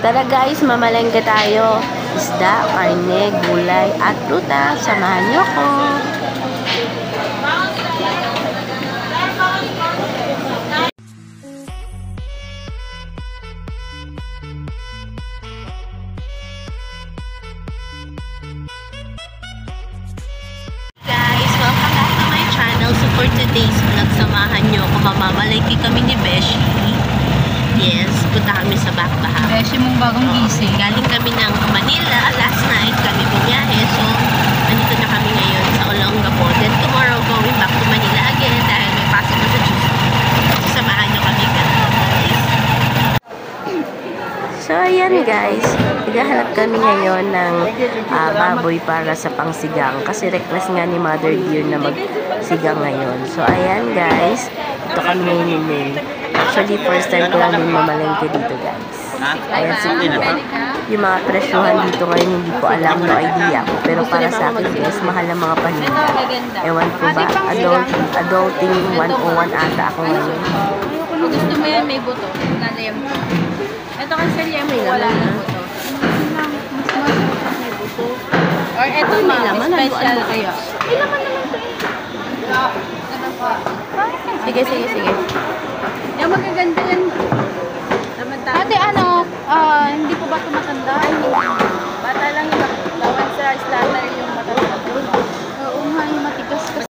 Tara guys, mamalengke tayo. Isda, karne, gulay, at prutas. Samahan niyo ko. Guys, welcome back to my channel. So for today's vlog, samahan niyo ako. Mamamalengke kami ni Beshi. Yes, punta kami sa Bakbaha. Beshi mong bagong gising. Galing kami ng Manila. Last night kami bumiyahe. So, andito na kami ngayon sa Olongapo. Then tomorrow going back to Manila again dahil may pasok na sa Tuesday. So, samahan nyo kami guys. So, ayan guys. Naghahanap kami ngayon ng baboy para sa pangsigang. Kasi request nga ni Mother Dear na magsigang ngayon. So, ayan guys. Ito kami ngayon ni Lynn. Actually, first time ko lang din mamalengke dito, guys. Ayan, siguro. Yung mga presyuhan dito ngayon, hindi ko alam, no idea ko. Pero para sa akin, guys, mahal ang mga paninda. Ewan ko ba? Adulting 101 ata ako ngayon. Kung gusto mo yan, may buto. Nanayam ko. Ito kasi yan, may wala na buto. Mas masarap may buto. Or ito, may laman. Special kayo. May laman naman ito eh. Sige. Yung magaganda yan. Ate, hindi po ba ito matanda? Bata lang yung lawan sa starter yung matanda. Oo nga, yung matigas kasi.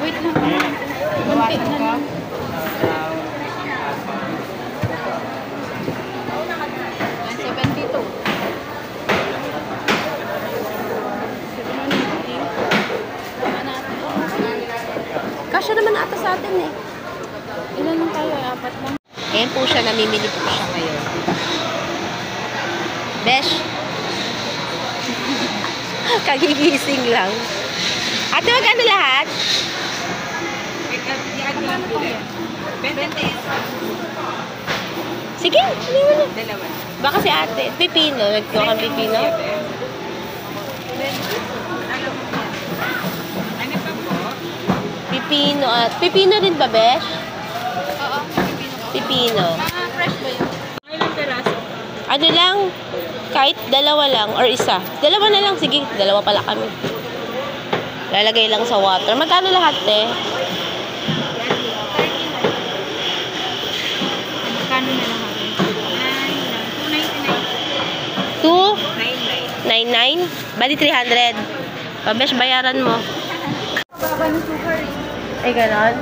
Wait lang. Bunti na lang. Kasya naman ata sa atin eh. Ilan lang tayo? 4 lang. Ayan po siya, namimili po siya ngayon. Besh! Kagigising lang. Ate, magkano lahat? Sige, hindi mo na. Baka si ate. Pipino. Nagkuha kang pipino? Pipino at... Pipino din ba, Besh? Oo, Pipino. fresh ba yun? Ilang peraso? Ano lang? Kahit dalawa lang or isa. Dalawa na lang. Sige, dalawa pala kami. Lalagay lang sa water. Magkano lahat, eh? Magkano na lang ako? 299? 299? Bali 300. Pabesh, bayaran mo. Ay, ganon.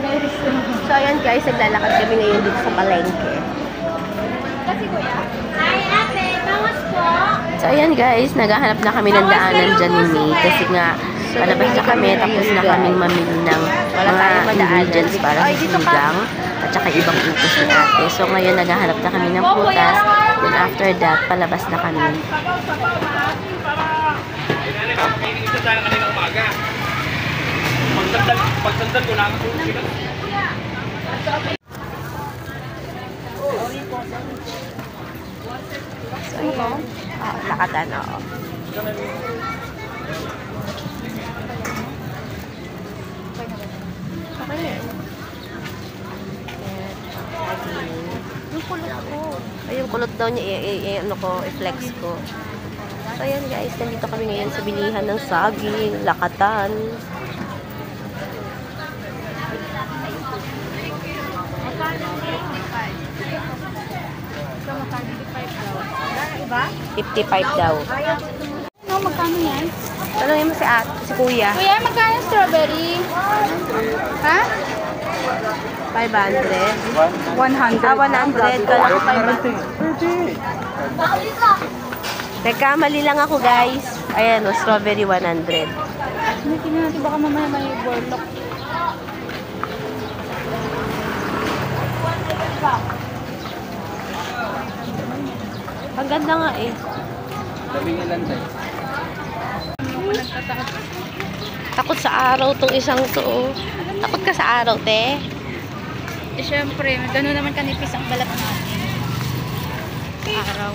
So, ayan guys, naglalakad kami ngayon dito sa palengke. Kasi kuya? Ay, ate, bawas po. So, ayan guys, naghahanap na kami ng daanan dyan ni May. Kasi nga, palabas na kami, tapos na kaming mamili ng mga ingredients para sa sigang at saka ibang upos ni ate. So, ngayon, naghahanap na kami ng prutas. Then, after that, palabas na kami. Pagsandal ko lang ako. So, ayan. Lakatan, oo. Okay na yun. Yung kulot ko. Ay, yung kulot daw niya, i-flex ko. So, ayan guys, nandito kami ngayon sa bilihan ng saging, lakatan. So, magkano 55 daw? Iba? 55 daw. No, magkano yan? Tanongin mo si kuya. Kuya, magkano strawberry? Ha? 500. 100. 100. Kala ko 500. Teka, mali lang ako guys. Ayan, strawberry 100. Tingnan natin baka mamaya may burlock. Ang ganda nga eh. Labing ilan tayo? Takot sa araw tong isang to. Takot ka sa araw, te? Eh, syempre, gano'n naman kanipis ang balat natin. Araw.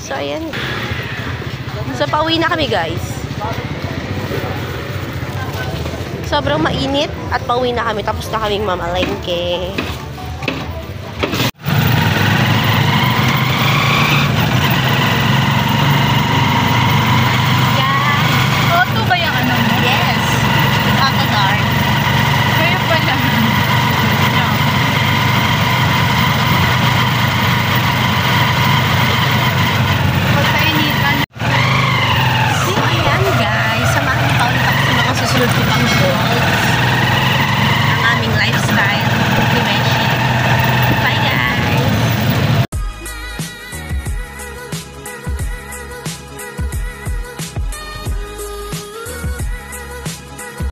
So, ayan. So, pauwi na kami, guys. Sobrang mainit at pauwi na kami. Tapos na kaming mamalengke.